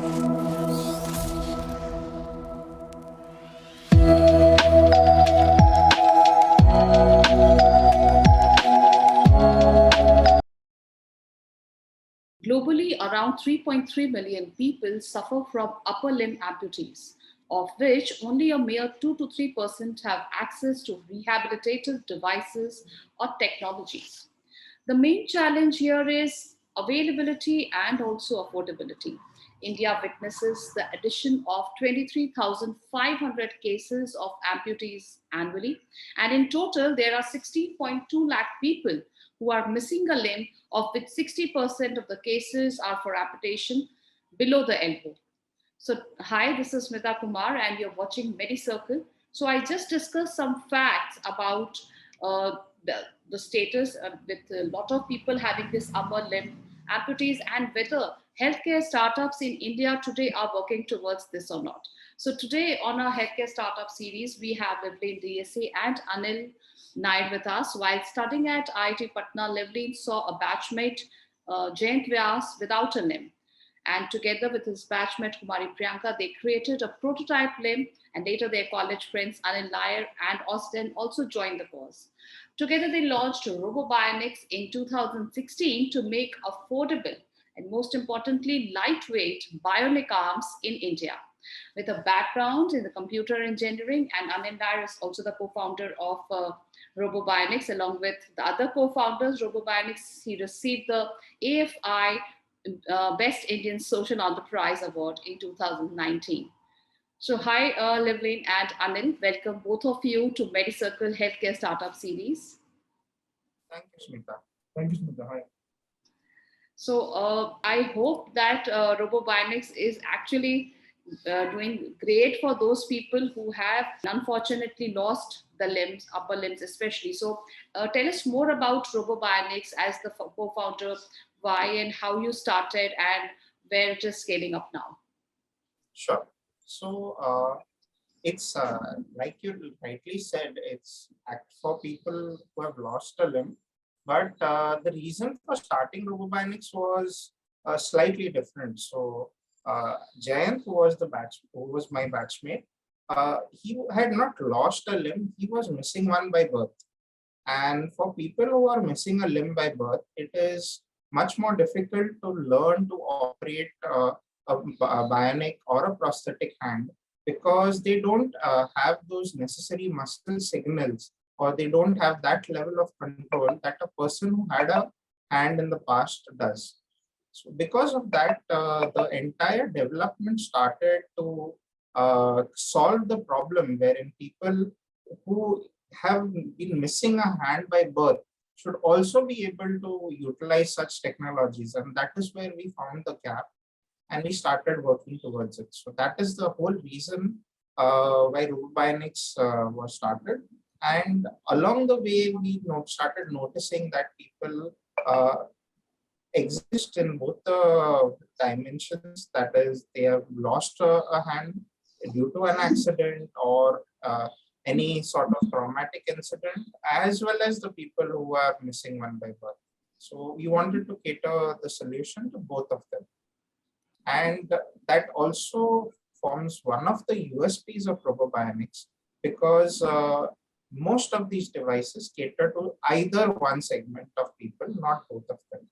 Globally, around 3.3 million people suffer from upper limb amputees, of which only a mere 2 to 3% have access to rehabilitative devices or technologies. The main challenge here is availability and also affordability. India witnesses the addition of 23,500 cases of amputees annually, and in total, there are 16.2 lakh people who are missing a limb, of which 60% of the cases are for amputation below the elbow. So, hi, this is Smita Kumar, and you're watching Medicircle. So, I just discussed some facts about uh, the status with a lot of people having this upper limb amputees and whether healthcare startups in India today are working towards this or not. So, today on our healthcare startup series, we have Llewellyn DSA and Anil Nair with us. While studying at IIT Patna, Llewellyn saw a batchmate, Jayant Vyas, without a limb. And together with his batchmate Kumari Priyanka, they created a prototype limb, and later their college friends Anil Nair and Austin also joined the cause. Together, they launched Robo Bionics in 2016 to make affordable and, most importantly, lightweight bionic arms in India. With a background in the computer engineering, and Anil Nair is also the co-founder of Robo Bionics, along with the other co-founders, Robo Bionics, he received the AFI Best Indian Social Enterprise Award in 2019. So, hi, Llewellyn and Anil. Welcome both of you to Medicircle Healthcare Startup Series. Thank you, Smita. Thank you, Smita. Hi. So, I hope that Robo Bionics is actually doing great for those people who have unfortunately lost the limbs, upper limbs especially. So, tell us more about Robo Bionics as the co-founder, why and how you started and where it is scaling up now. Sure. So it's like you rightly said, it's for people who have lost a limb. But the reason for starting Robo Bionics was slightly different. So Jayant, who was my batchmate, he had not lost a limb. He was missing one by birth. And for people who are missing a limb by birth, it is much more difficult to learn to operate a bionic or a prosthetic hand because they don't have those necessary muscle signals, or they don't have that level of control that a person who had a hand in the past does. So because of that, the entire development started to solve the problem wherein people who have been missing a hand by birth should also be able to utilize such technologies. And that is where we found the gap and we started working towards it. So that is the whole reason why Robo Bionics was started. And along the way, we started noticing that people exist in both the dimensions. That is, they have lost a hand due to an accident or any sort of traumatic incident, as well as the people who are missing one by birth. So we wanted to cater the solution to both of them. And that also forms one of the USPs of Robo Bionics, because most of these devices cater to either one segment of people, not both of them.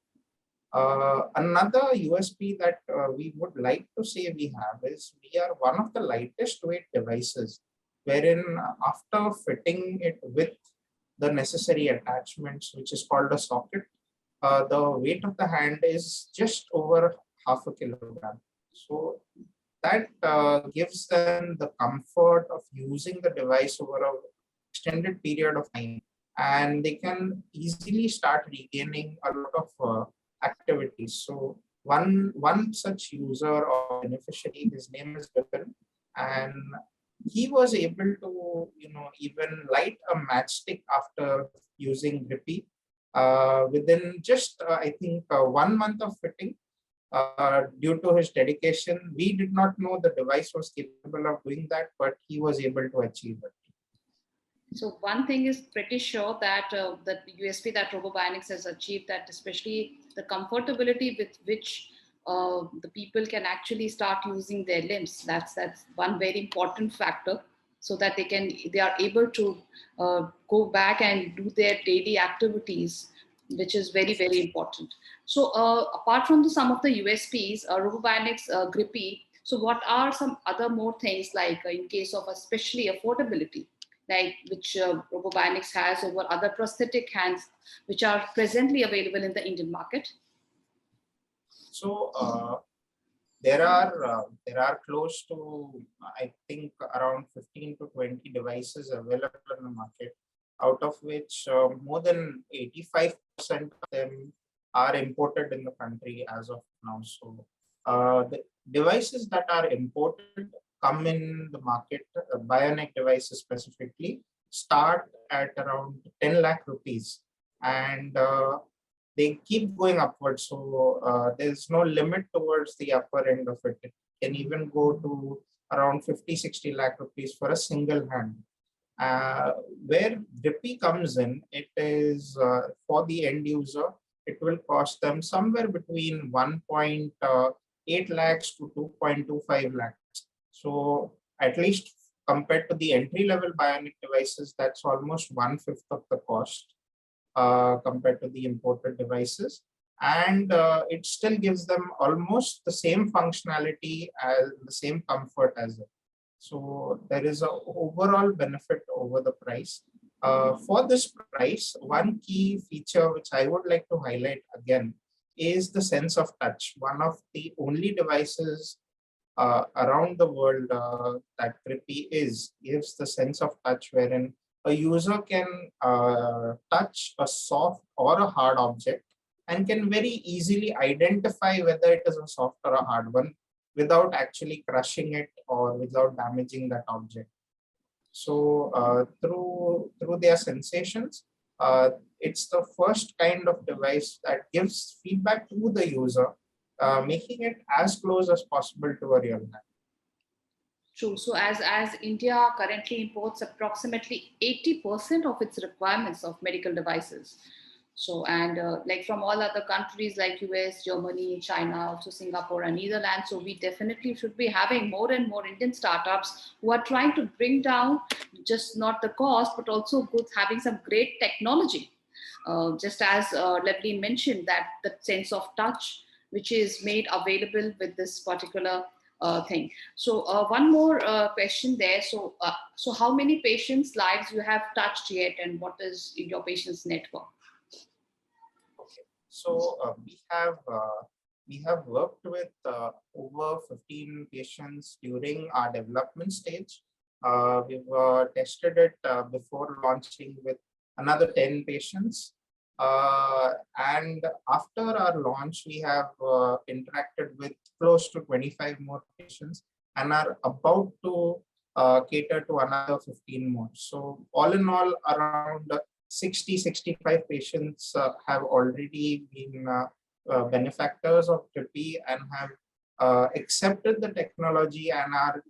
Another USP that we would like to say we have is we are one of the lightest weight devices, wherein after fitting it with the necessary attachments, which is called a socket, the weight of the hand is just over half a kilogram. So that gives them the comfort of using the device over an extended period of time, and they can easily start regaining a lot of activities. So one such user or beneficiary, his name is Llewellyn, and he was able to even light a matchstick after using Grippy within just I think 1 month of fitting. Due to his dedication, we did not know the device was capable of doing that, but he was able to achieve it. So one thing is pretty sure that the USP that Robo Bionics has achieved, that especially the comfortability with which the people can actually start using their limbs. That's one very important factor, so that they are able to go back and do their daily activities, which is very very important. So apart from some of the USPs, Robobionics Grippy. So what are some other more things, like in case of especially affordability, like which Robobionics has over other prosthetic hands which are presently available in the Indian market? So there are close to, I think, around 15 to 20 devices available in the market, out of which more than 85% of them are imported in the country as of now. So the devices that are imported come in the market, Bionic devices specifically, start at around 10 lakh rupees, and they keep going upwards. So there's no limit towards the upper end of it. It can even go to around 50, 60 lakh rupees for a single hand. Uh, where Drippy comes in, it is for the end user, it will cost them somewhere between 1.8 lakhs to 2.25 lakhs. So at least compared to the entry level Bionic devices, that's almost one-fifth of the cost compared to the imported devices, and it still gives them almost the same functionality and the same comfort as it. So there is a overall benefit over the price. For this price, one key feature which I would like to highlight again is the sense of touch. One of the only devices around the world that Grippy gives the sense of touch, wherein a user can touch a soft or a hard object and can very easily identify whether it is a soft or a hard one without actually crushing it or without damaging that object. So through their sensations, it's the first kind of device that gives feedback to the user, making it as close as possible to a real hand. True. So as India currently imports approximately 80% of its requirements of medical devices. So, and like from all other countries like US, Germany, China, also Singapore and Netherlands. So we definitely should be having more and more Indian startups who are trying to bring down just not the cost, but also good, having some great technology. Just as Llewellyn mentioned, that the sense of touch, which is made available with this particular thing. So one more question there. So how many patients' lives you have touched yet, and what is your patients' network? Okay. So we have worked with over 15 patients during our development stage. We've tested it before launching with another 10 patients. And after our launch, we have interacted with close to 25 more patients and are about to cater to another 15 more. So all in all, around 60, 65 patients have already been benefactors of Trippy and have accepted the technology and are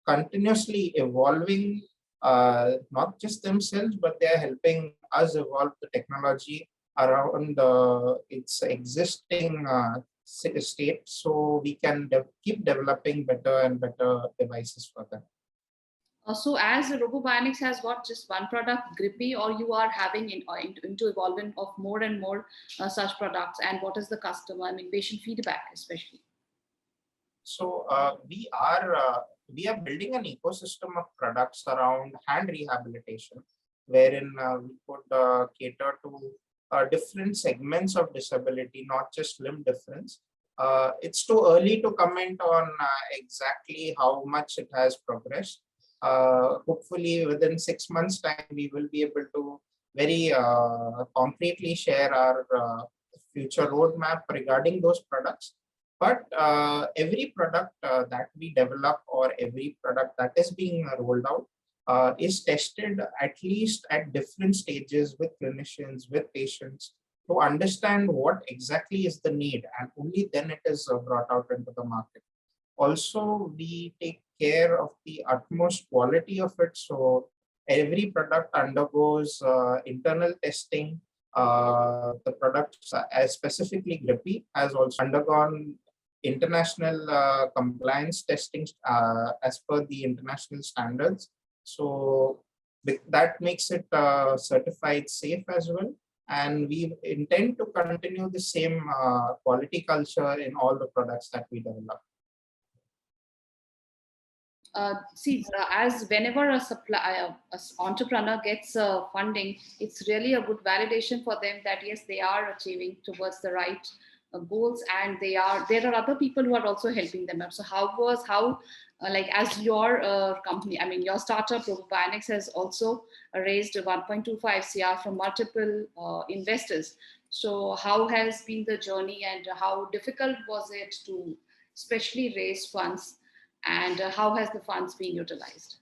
continuously evolving, not just themselves, but they are helping us evolve the technology around its existing state, so we can keep developing better and better devices for them. So as Robo Bionics has got just one product, Grippy, or you are having into evolvement of more and more such products, and what is the customer, I mean, patient feedback especially? So we are building an ecosystem of products around hand rehabilitation, wherein we could cater to different segments of disability, not just limb difference. It's too early to comment on exactly how much it has progressed. Hopefully within 6 months time, we will be able to very concretely share our future roadmap regarding those products. But every product that we develop or every product that is being rolled out is tested at least at different stages with clinicians, with patients, to understand what exactly is the need, and only then it is brought out into the market. Also, we take care of the utmost quality of it. So every product undergoes internal testing. The product, as specifically Grippy, has also undergone international compliance testing as per the international standards. So that makes it certified safe as well. And we intend to continue the same quality culture in all the products that we develop. As whenever a entrepreneur gets funding, it's really a good validation for them that yes, they are achieving towards the right goals, and there are other people who are also helping them. So like as your company, I mean your startup Robo Bionics has also raised 1.25 CR from multiple investors. So how has been the journey, and how difficult was it to especially raise funds, and how has the funds been utilized?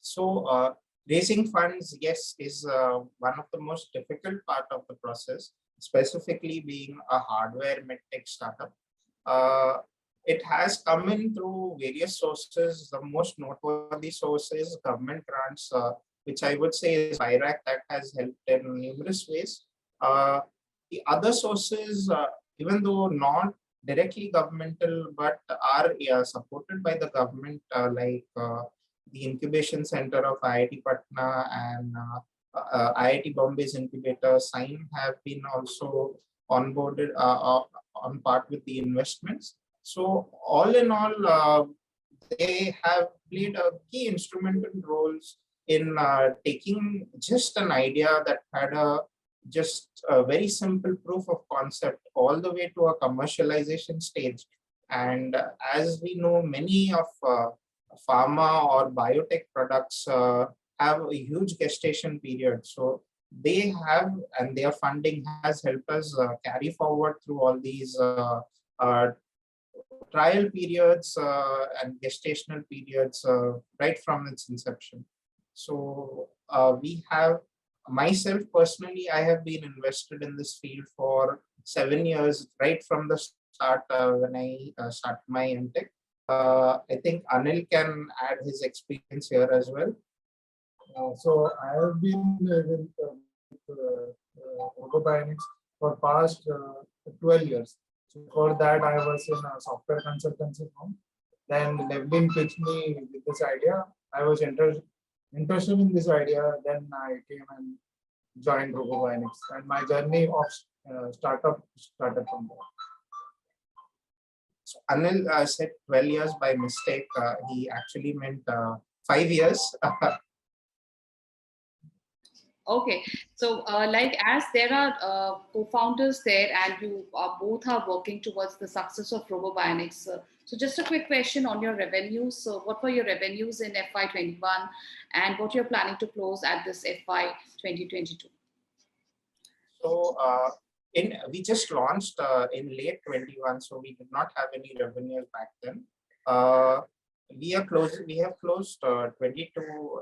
So raising funds, yes, is one of the most difficult part of the process, specifically being a hardware medtech startup. It has come in through various sources. The most noteworthy source is government grants, which I would say is IRAC, that has helped in numerous ways. The other sources, even though not directly governmental, but are supported by the government, like the incubation center of IIT Patna and IIT Bombay's incubator, SIGN, have been also onboarded on part with the investments. So all in all, they have played a key instrumental roles in taking just an idea that had just a very simple proof of concept all the way to a commercialization stage. And as we know, many of pharma or biotech products have a huge gestation period. So they have, and their funding has helped us carry forward through all these trial periods and gestational periods right from its inception. So we have, myself personally, I have been invested in this field for 7 years, right from the start when I started my MTech. I think Anil can add his experience here as well. So I have been with Robo Bionics for past 12 years. So for that, I was in a software consultancy firm. Then Llewellyn pitched me with this idea. I was interested in this idea. Then I came and joined Robo Bionics, and my journey of startup started from there. So Anil said 12 years by mistake. He actually meant 5 years. Okay, so like as there are co-founders there, and you both are working towards the success of Robo Bionics. So just a quick question on your revenues. So what were your revenues in FY21, and what you're planning to close at this FY 2022? So we just launched in late 21, so we did not have any revenues back then. We have closed 22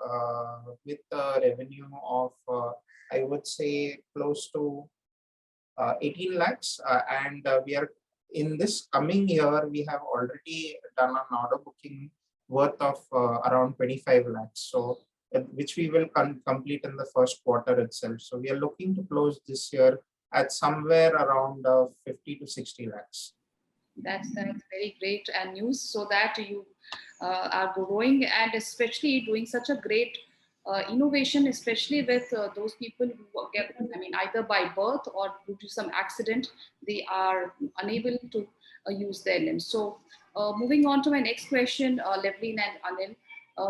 with a revenue of I would say close to 18 lakhs, and we are in this coming year we have already done an order booking worth of around 25 lakhs. So which we will complete in the first quarter itself. So we are looking to close this year at somewhere around 50 to 60 lakhs. That's very great and news, so that you are growing, and especially doing such a great innovation, especially with those people who get, I mean, either by birth or due to some accident, they are unable to use their limbs. So moving on to my next question, Llewellyn and Anil,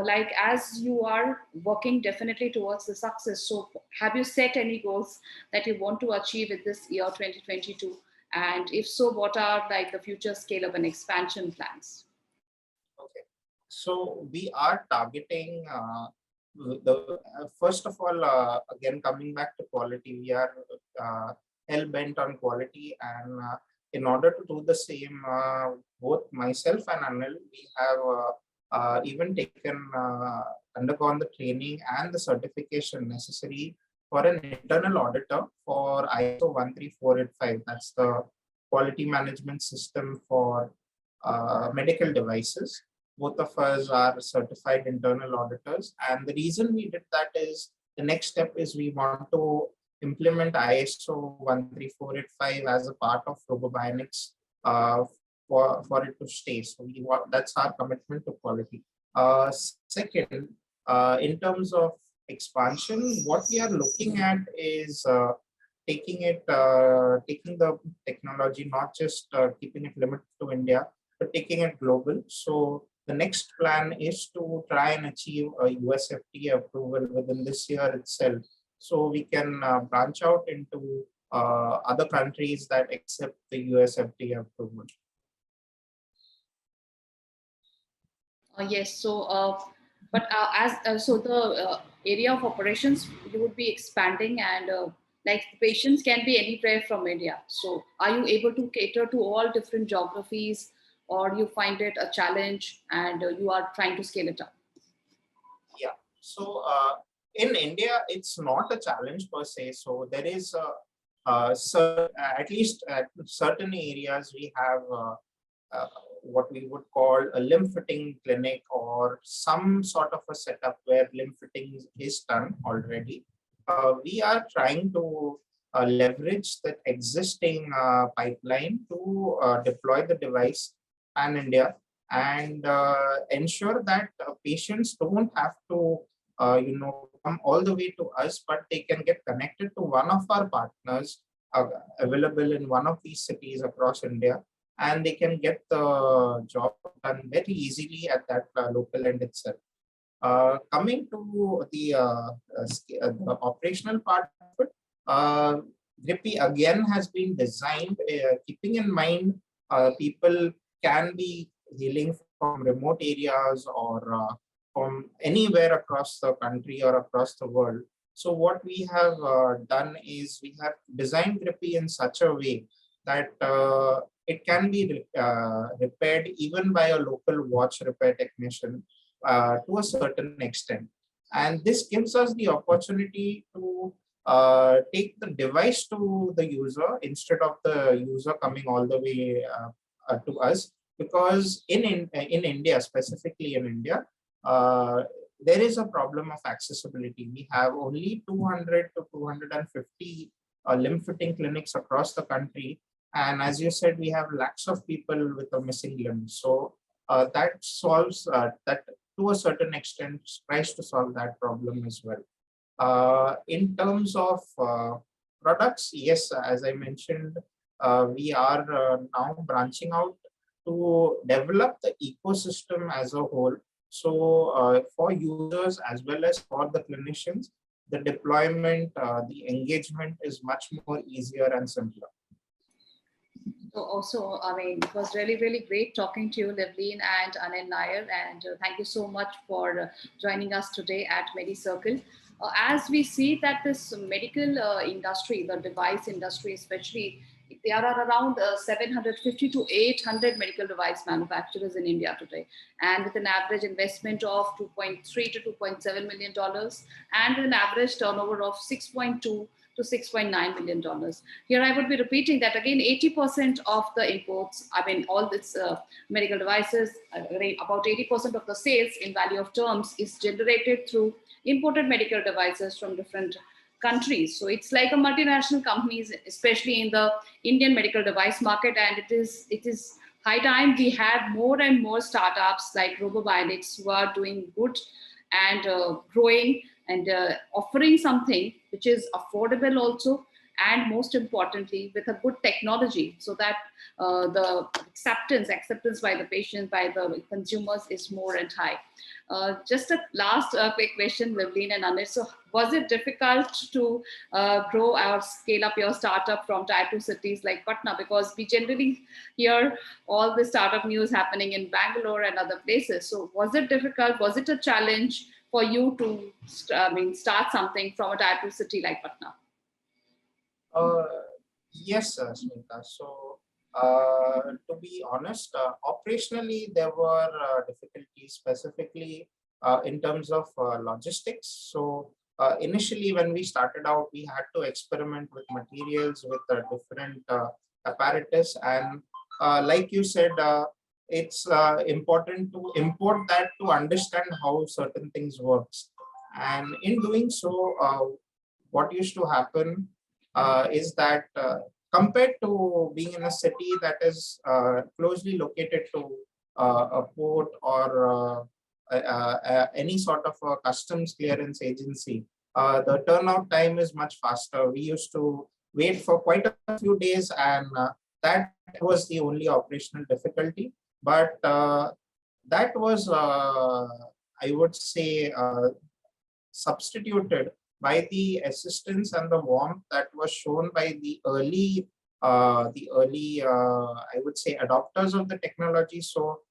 like as you are working definitely towards the success, so have you set any goals that you want to achieve in this year 2022? And if so, what are like the future scale up and expansion plans? Okay, so we are targeting first of all, again coming back to quality, we are hell bent on quality, and in order to do the same, both myself and Anil, we have even undergone the training and the certification necessary for an internal auditor for ISO 13485. That's the quality management system for medical devices. Both of us are certified internal auditors. And the reason we did that is the next step is we want to implement ISO 13485 as a part of Robo Bionics for it to stay. So we want, that's our commitment to quality. Second, in terms of expansion, what we are looking at is taking the technology, not just keeping it limited to India, but taking it global. So the next plan is to try and achieve a US FDA approval within this year itself, so we can branch out into other countries that accept the US FDA approval. Yes. So, but as so the area of operations you would be expanding, and like patients can be anywhere from India. So, are you able to cater to all different geographies, or you find it a challenge and you are trying to scale it up? Yeah. So in India, it's not a challenge per se. So there is at least at certain areas we have what we would call a limb fitting clinic, or some sort of a setup where limb fitting is done already. We are trying to leverage that existing pipeline to deploy the device pan India, and ensure that patients don't have to come all the way to us, but they can get connected to one of our partners available in one of these cities across India, and they can get the job done very easily at that local end itself. Coming to the operational part of it, Grippy again has been designed keeping in mind people can be healing from remote areas, or from anywhere across the country or across the world. So what we have done is we have designed Grippy in such a way that it can be repaired even by a local watch repair technician to a certain extent. And this gives us the opportunity to take the device to the user instead of the user coming all the way to us. Because in India, specifically in India, there is a problem of accessibility. We have only 200 to 250 limb fitting clinics across the country. And as you said, we have lakhs of people with a missing limb. So that solves that to a certain extent, tries to solve that problem as well. In terms of products, yes, as I mentioned, we are now branching out to develop the ecosystem as a whole. So for users as well as for the clinicians, the deployment, the engagement is much more easier and simpler. So also, I mean, it was really, really great talking to you, Llewellyn and Anil Nair, and thank you so much for joining us today at Medicircle. As we see that this medical industry, the device industry especially, there are around 750 to 800 medical device manufacturers in India today, and with an average investment of $2.3 to $2.7 million, and with an average turnover of $6.2 to $6.9 million. Here I would be repeating that again, 80% of the imports, I mean, all this medical devices, about 80% of the sales in value of terms is generated through imported medical devices from different countries. So it's like a multinational companies, especially in the Indian medical device market. And it is high time we have more and more startups like Robo Bionics who are doing good and growing and offering something which is affordable also, and most importantly with a good technology, so that the acceptance by the patients, by the consumers is more and high. Just a last quick question, Llewellyn and Anil. So was it difficult to grow or scale up your startup from tier 2 cities like Patna? Because we generally hear all the startup news happening in Bangalore and other places. So was it difficult? Was it a challenge for you to start something from a tier 2 city like Patna? Yes, Smita. So, to be honest, operationally, there were difficulties specifically in terms of logistics. So, initially, when we started out, we had to experiment with materials, with different apparatus. And like you said, it's important to import that to understand how certain things works. And in doing so, what used to happen is that compared to being in a city that is closely located to a port or any sort of a customs clearance agency, the turnout time is much faster. We used to wait for quite a few days, and that was the only operational difficulty. But that was, I would say, substituted by the assistance and the warmth that was shown by I would say, adopters of the technology. So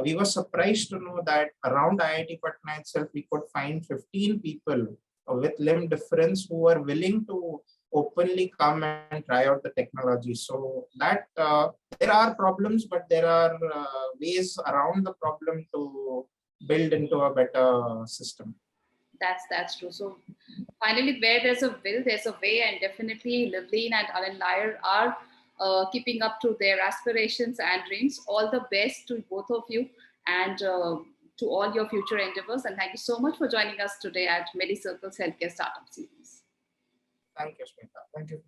we were surprised to know that around IIT Patna itself, we could find 15 people with limb difference who were willing to openly come and try out the technology. So that there are problems, but there are ways around the problem to build into a better system. That's true. So finally, where there's a will, there's a way, and definitely Llewellyn and Anil Nair are keeping up to their aspirations and dreams. All the best to both of you and to all your future endeavors. And thank you so much for joining us today at Medicircle's Healthcare Startup Series. Thank you, Smita. Thank you.